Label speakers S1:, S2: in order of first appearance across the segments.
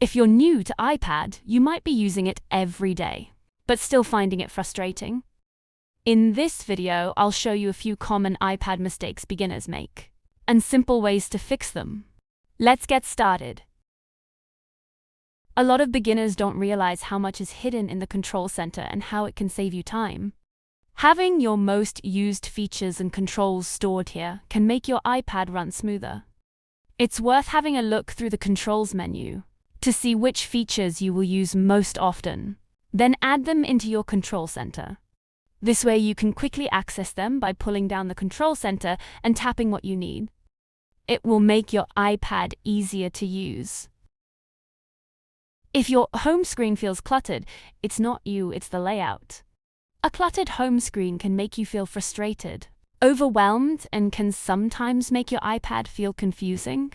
S1: If you're new to iPad, you might be using it every day, but still finding it frustrating. In this video, I'll show you a few common iPad mistakes beginners make, and simple ways to fix them. Let's get started. A lot of beginners don't realize how much is hidden in the control center and how it can save you time. Having your most used features and controls stored here can make your iPad run smoother. It's worth having a look through the controls menu to see which features you will use most often. Then add them into your control center. This way you can quickly access them by pulling down the control center and tapping what you need. It will make your iPad easier to use. If your home screen feels cluttered, it's not you, it's the layout. A cluttered home screen can make you feel frustrated, overwhelmed, and can sometimes make your iPad feel confusing.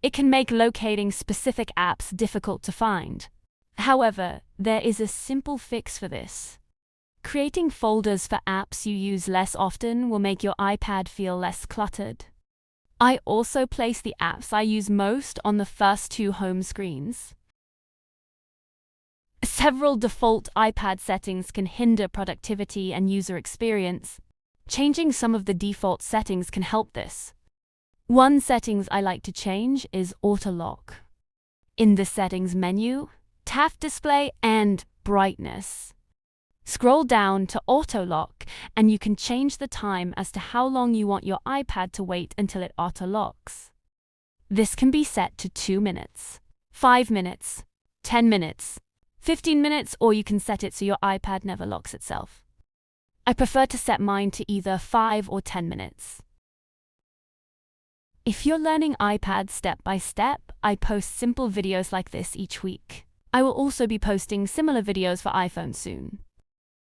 S1: It can make locating specific apps difficult to find. However, there is a simple fix for this. Creating folders for apps you use less often will make your iPad feel less cluttered. I also place the apps I use most on the first two home screens. Several default iPad settings can hinder productivity and user experience. Changing some of the default settings can help this. One settings I like to change is Auto Lock. In the Settings menu, tap Display and Brightness. Scroll down to Auto Lock and you can change the time as to how long you want your iPad to wait until it auto locks. This can be set to 2 minutes, 5 minutes, 10 minutes, 15 minutes, or you can set it so your iPad never locks itself. I prefer to set mine to either 5 or 10 minutes. If you're learning iPad step by step, I post simple videos like this each week. I will also be posting similar videos for iPhone soon.